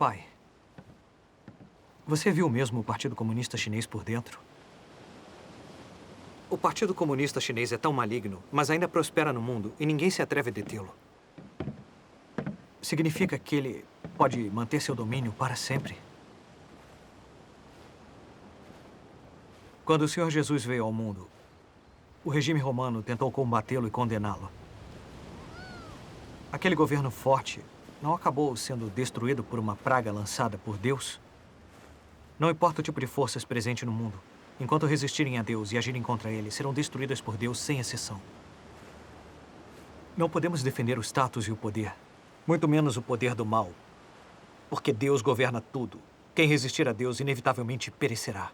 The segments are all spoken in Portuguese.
Pai, você viu mesmo o Partido Comunista Chinês por dentro? O Partido Comunista Chinês é tão maligno, mas ainda prospera no mundo e ninguém se atreve a detê-lo. Significa que ele pode manter seu domínio para sempre? Quando o Senhor Jesus veio ao mundo, o regime romano tentou combatê-lo e condená-lo. Aquele governo forte não acabou sendo destruído por uma praga lançada por Deus? Não importa o tipo de forças presente no mundo, enquanto resistirem a Deus e agirem contra ele, serão destruídas por Deus sem exceção. Não podemos defender o status e o poder, muito menos o poder do mal, porque Deus governa tudo. Quem resistir a Deus inevitavelmente perecerá.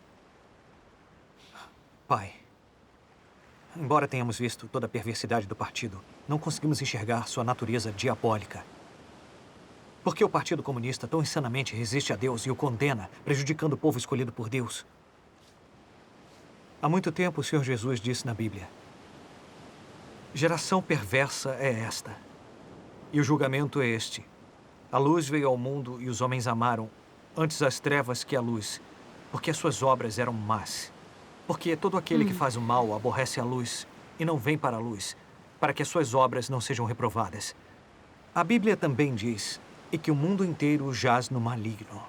Pai, embora tenhamos visto toda a perversidade do partido, não conseguimos enxergar sua natureza diabólica. Por que o Partido Comunista tão insanamente resiste a Deus e o condena, prejudicando o povo escolhido por Deus? Há muito tempo, o Senhor Jesus disse na Bíblia: geração perversa é esta, e o julgamento é este. A luz veio ao mundo e os homens amaram antes as trevas que a luz, porque as suas obras eram más. Porque todo aquele que faz o mal aborrece a luz e não vem para a luz, para que as suas obras não sejam reprovadas. A Bíblia também diz e que o mundo inteiro jaz no maligno.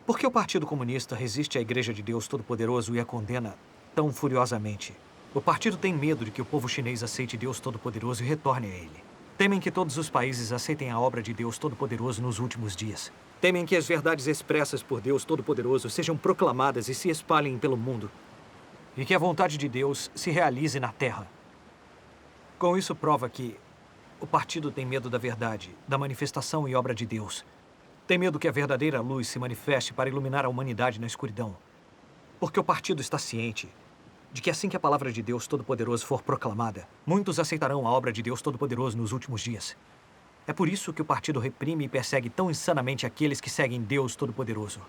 Por que o Partido Comunista resiste à Igreja de Deus Todo-Poderoso e a condena tão furiosamente? O partido tem medo de que o povo chinês aceite Deus Todo-Poderoso e retorne a ele. Temem que todos os países aceitem a obra de Deus Todo-Poderoso nos últimos dias. Temem que as verdades expressas por Deus Todo-Poderoso sejam proclamadas e se espalhem pelo mundo. E que a vontade de Deus se realize na Terra. Com isso, prova que o partido tem medo da verdade, da manifestação e obra de Deus. Tem medo que a verdadeira luz se manifeste para iluminar a humanidade na escuridão. Porque o partido está ciente de que assim que a palavra de Deus Todo-Poderoso for proclamada, muitos aceitarão a obra de Deus Todo-Poderoso nos últimos dias. É por isso que o partido reprime e persegue tão insanamente aqueles que seguem Deus Todo-Poderoso.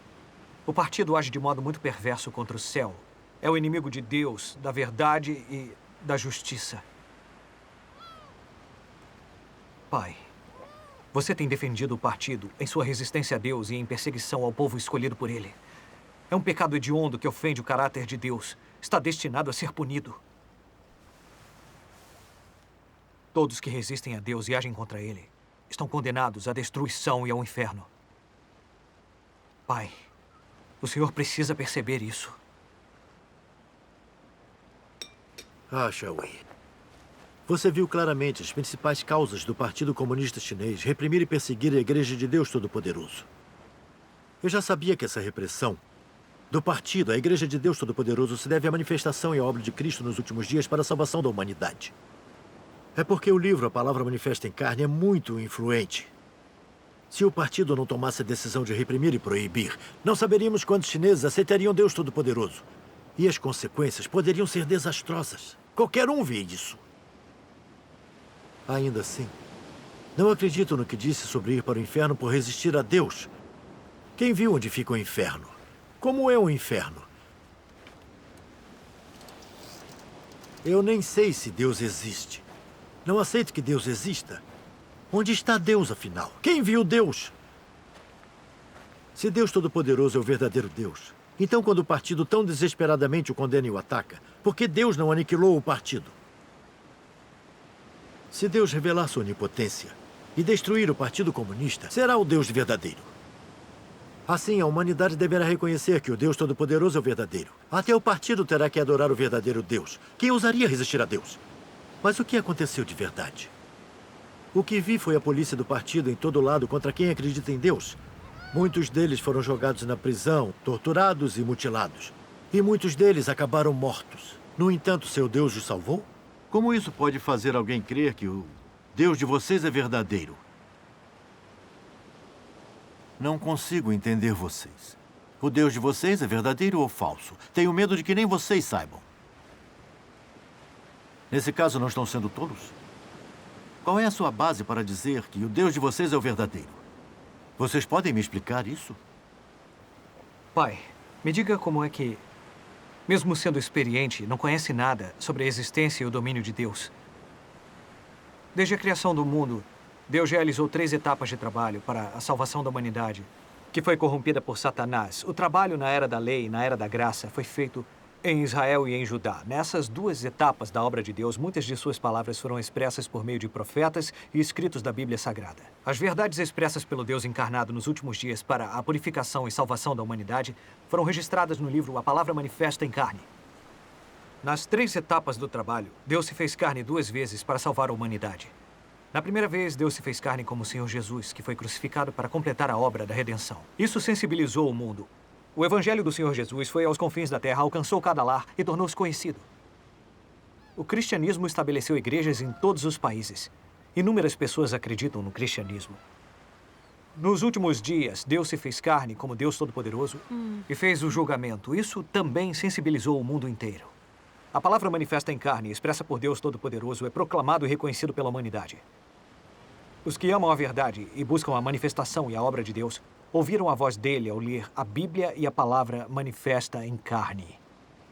O partido age de modo muito perverso contra o céu. É o inimigo de Deus, da verdade e da justiça. Pai, você tem defendido o partido em sua resistência a Deus e em perseguição ao povo escolhido por ele. É um pecado hediondo que ofende o caráter de Deus. Está destinado a ser punido. Todos que resistem a Deus e agem contra ele estão condenados à destruição e ao inferno. Pai, o Senhor precisa perceber isso. Shaohui. Você viu claramente as principais causas do Partido Comunista Chinês reprimir e perseguir a Igreja de Deus Todo-Poderoso. Eu já sabia que essa repressão do partido, a Igreja de Deus Todo-Poderoso, se deve à manifestação e à obra de Cristo nos últimos dias para a salvação da humanidade. É porque o livro A Palavra Manifesta em Carne é muito influente. Se o partido não tomasse a decisão de reprimir e proibir, não saberíamos quantos chineses aceitariam Deus Todo-Poderoso. E as consequências poderiam ser desastrosas. Qualquer um vê isso. Ainda assim, não acredito no que disse sobre ir para o inferno por resistir a Deus. Quem viu onde fica o inferno? Como é o inferno? Eu nem sei se Deus existe. Não aceito que Deus exista. Onde está Deus, afinal? Quem viu Deus? Se Deus Todo-Poderoso é o verdadeiro Deus, então quando o partido tão desesperadamente o condena e o ataca, por que Deus não aniquilou o partido? Se Deus revelar sua onipotência e destruir o Partido Comunista, será o Deus verdadeiro. Assim, a humanidade deverá reconhecer que o Deus Todo-Poderoso é o verdadeiro. Até o partido terá que adorar o verdadeiro Deus. Quem ousaria resistir a Deus? Mas o que aconteceu de verdade? O que vi foi a polícia do partido em todo lado contra quem acredita em Deus. Muitos deles foram jogados na prisão, torturados e mutilados. E muitos deles acabaram mortos. No entanto, seu Deus os salvou? Como isso pode fazer alguém crer que o Deus de vocês é verdadeiro? Não consigo entender vocês. O Deus de vocês é verdadeiro ou falso? Tenho medo de que nem vocês saibam. Nesse caso, não estão sendo tolos? Qual é a sua base para dizer que o Deus de vocês é o verdadeiro? Vocês podem me explicar isso? Pai, me diga como é que, mesmo sendo experiente, não conhece nada sobre a existência e o domínio de Deus. Desde a criação do mundo, Deus realizou 3 etapas de trabalho para a salvação da humanidade, que foi corrompida por Satanás. O trabalho na era da lei e na era da graça foi feito em Israel e em Judá. Nessas 2 etapas da obra de Deus, muitas de suas palavras foram expressas por meio de profetas e escritos da Bíblia Sagrada. As verdades expressas pelo Deus encarnado nos últimos dias para a purificação e salvação da humanidade foram registradas no livro A Palavra Manifesta em Carne. Nas 3 etapas do trabalho, Deus se fez carne 2 vezes para salvar a humanidade. Na primeira vez, Deus se fez carne como o Senhor Jesus, que foi crucificado para completar a obra da redenção. Isso sensibilizou o mundo. O evangelho do Senhor Jesus foi aos confins da terra, alcançou cada lar e tornou-se conhecido. O cristianismo estabeleceu igrejas em todos os países. Inúmeras pessoas acreditam no cristianismo. Nos últimos dias, Deus se fez carne como Deus Todo-Poderoso e fez o julgamento. Isso também sensibilizou o mundo inteiro. A palavra manifesta em carne, expressa por Deus Todo-Poderoso, é proclamado e reconhecido pela humanidade. Os que amam a verdade e buscam a manifestação e a obra de Deus ouviram a voz dele ao ler a Bíblia e a palavra manifesta em carne.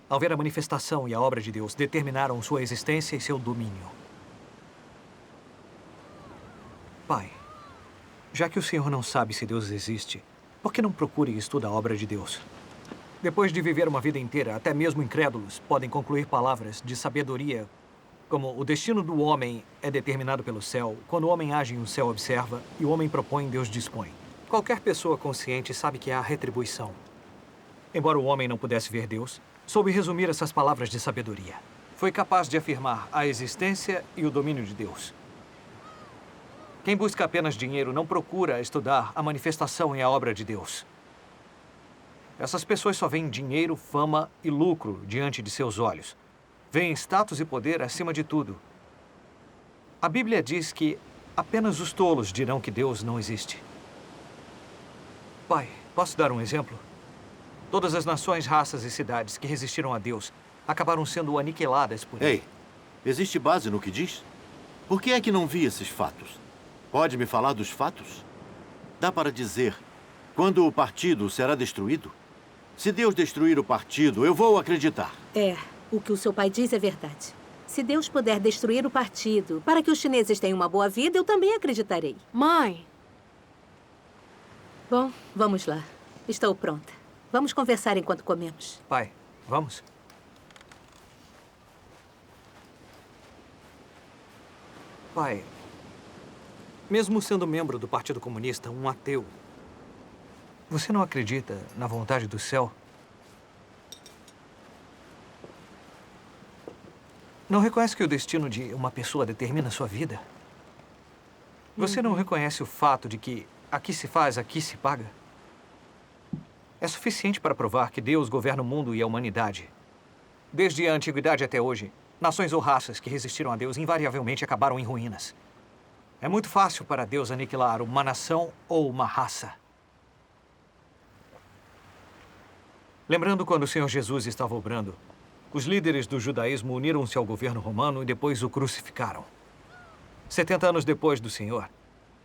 Ao ver a manifestação e a obra de Deus, determinaram sua existência e seu domínio. Pai, já que o Senhor não sabe se Deus existe, por que não procure e estuda a obra de Deus? Depois de viver uma vida inteira, até mesmo incrédulos podem concluir palavras de sabedoria, como o destino do homem é determinado pelo céu, quando o homem age, o céu observa, e o homem propõe, Deus dispõe. Qualquer pessoa consciente sabe que há retribuição. Embora o homem não pudesse ver Deus, soube resumir essas palavras de sabedoria. Foi capaz de afirmar a existência e o domínio de Deus. Quem busca apenas dinheiro não procura estudar a manifestação e a obra de Deus. Essas pessoas só veem dinheiro, fama e lucro diante de seus olhos. Veem status e poder acima de tudo. A Bíblia diz que apenas os tolos dirão que Deus não existe. Pai, posso dar um exemplo? Todas as nações, raças e cidades que resistiram a Deus acabaram sendo aniquiladas por ele. Ei, existe base no que diz? Por que é que não vi esses fatos? Pode me falar dos fatos? Dá para dizer quando o partido será destruído? Se Deus destruir o partido, eu vou acreditar. O que o seu pai diz é verdade. Se Deus puder destruir o partido para que os chineses tenham uma boa vida, eu também acreditarei. Mãe! Bom, vamos lá. Estou pronta. Vamos conversar enquanto comemos. Pai, vamos? Pai, mesmo sendo membro do Partido Comunista, um ateu, você não acredita na vontade do céu? Não reconhece que o destino de uma pessoa determina sua vida? Você não reconhece o fato de que aqui se faz, aqui se paga? É suficiente para provar que Deus governa o mundo e a humanidade. Desde a antiguidade até hoje, nações ou raças que resistiram a Deus invariavelmente acabaram em ruínas. É muito fácil para Deus aniquilar uma nação ou uma raça. Lembrando quando o Senhor Jesus estava obrando, os líderes do judaísmo uniram-se ao governo romano e depois o crucificaram. 70 anos depois do Senhor,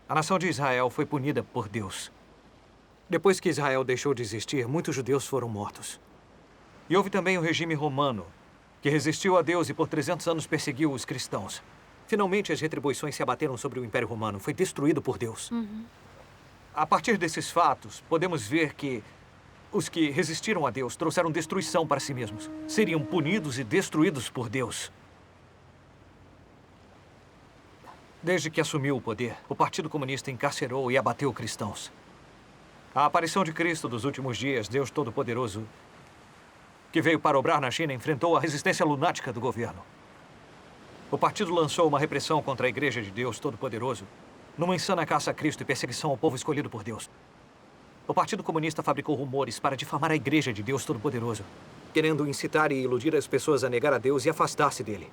a nação de Israel foi punida por Deus. Depois que Israel deixou de existir, muitos judeus foram mortos. E houve também o regime romano, que resistiu a Deus e por 300 anos perseguiu os cristãos. Finalmente, as retribuições se abateram sobre o Império Romano. Foi destruído por Deus. A partir desses fatos, podemos ver que os que resistiram a Deus trouxeram destruição para si mesmos. Seriam punidos e destruídos por Deus. Desde que assumiu o poder, o Partido Comunista encarcerou e abateu cristãos. A aparição de Cristo dos últimos dias, Deus Todo-Poderoso, que veio para obrar na China, enfrentou a resistência lunática do governo. O partido lançou uma repressão contra a Igreja de Deus Todo-Poderoso, numa insana caça a Cristo e perseguição ao povo escolhido por Deus. O Partido Comunista fabricou rumores para difamar a Igreja de Deus Todo-Poderoso, querendo incitar e iludir as pessoas a negar a Deus e afastar-se dele,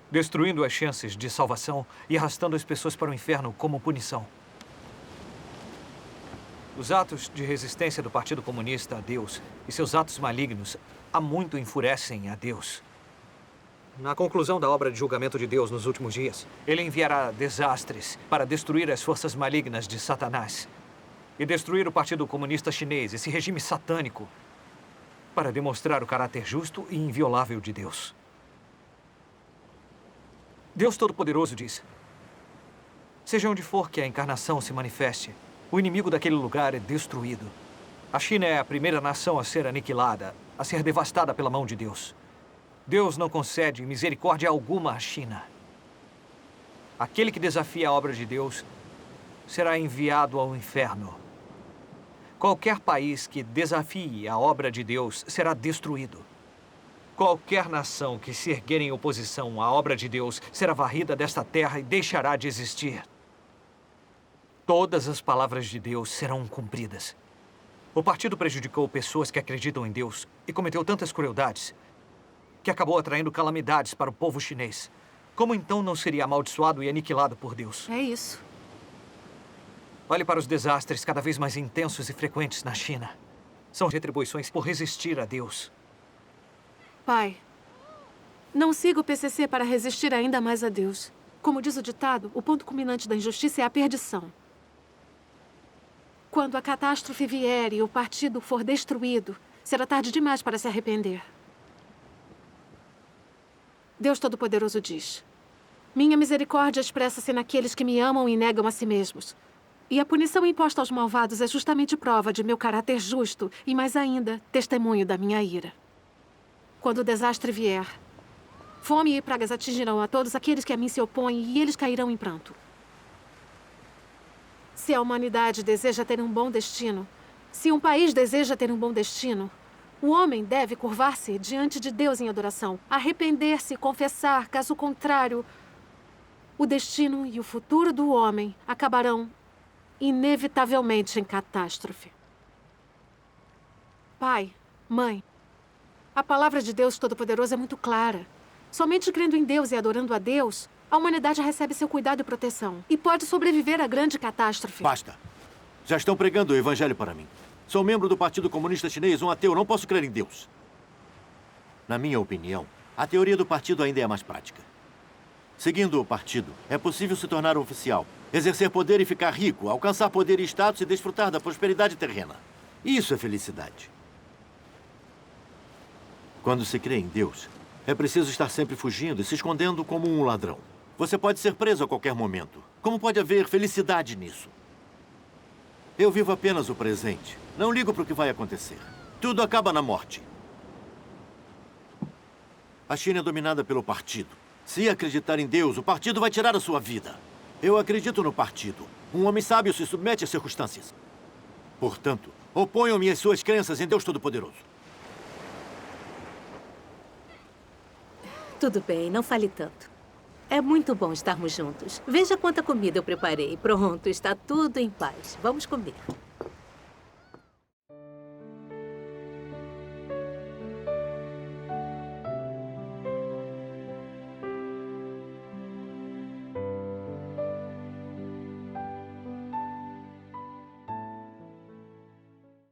destruindo as chances de salvação e arrastando as pessoas para o inferno como punição. Os atos de resistência do Partido Comunista a Deus e seus atos malignos há muito enfurecem a Deus. Na conclusão da obra de julgamento de Deus nos últimos dias, ele enviará desastres para destruir as forças malignas de Satanás e destruir o Partido Comunista Chinês, esse regime satânico, para demonstrar o caráter justo e inviolável de Deus. Deus Todo-Poderoso diz: Seja onde for que a encarnação se manifeste, o inimigo daquele lugar é destruído. A China é a primeira nação a ser aniquilada, a ser devastada pela mão de Deus. Deus não concede misericórdia alguma à China. Aquele que desafia a obra de Deus será enviado ao inferno. Qualquer país que desafie a obra de Deus será destruído. Qualquer nação que se erguer em oposição à obra de Deus será varrida desta terra e deixará de existir. Todas as palavras de Deus serão cumpridas. O partido prejudicou pessoas que acreditam em Deus e cometeu tantas crueldades que acabou atraindo calamidades para o povo chinês. Como então não seria amaldiçoado e aniquilado por Deus? É isso. Olhe para os desastres cada vez mais intensos e frequentes na China. São retribuições por resistir a Deus. Pai, não siga o PCC para resistir ainda mais a Deus. Como diz o ditado, o ponto culminante da injustiça é a perdição. Quando a catástrofe vier e o partido for destruído, será tarde demais para se arrepender. Deus Todo-Poderoso diz: minha misericórdia expressa-se naqueles que me amam e negam a si mesmos. E a punição imposta aos malvados é justamente prova de meu caráter justo e, mais ainda, testemunho da minha ira. Quando o desastre vier, fome e pragas atingirão a todos aqueles que a mim se opõem e eles cairão em pranto. Se a humanidade deseja ter um bom destino, se um país deseja ter um bom destino, o homem deve curvar-se diante de Deus em adoração, arrepender-se e confessar. Caso contrário, o destino e o futuro do homem acabarão inevitavelmente em catástrofe. Pai, mãe, a palavra de Deus Todo-Poderoso é muito clara. Somente crendo em Deus e adorando a Deus, a humanidade recebe seu cuidado e proteção e pode sobreviver à grande catástrofe. Basta. Já estão pregando o evangelho para mim. Sou membro do Partido Comunista Chinês, um ateu, não posso crer em Deus. Na minha opinião, a teoria do partido ainda é mais prática. Seguindo o partido, é possível se tornar oficial, exercer poder e ficar rico, alcançar poder e status e desfrutar da prosperidade terrena. Isso é felicidade. Quando se crê em Deus, é preciso estar sempre fugindo e se escondendo como um ladrão. Você pode ser preso a qualquer momento. Como pode haver felicidade nisso? Eu vivo apenas o presente. Não ligo para o que vai acontecer. Tudo acaba na morte. A China é dominada pelo partido. Se acreditar em Deus, o partido vai tirar a sua vida. Eu acredito no partido. Um homem sábio se submete às circunstâncias. Portanto, oponham-me às suas crenças em Deus Todo-Poderoso. Tudo bem, não fale tanto. É muito bom estarmos juntos. Veja quanta comida eu preparei. Pronto, está tudo em paz. Vamos comer.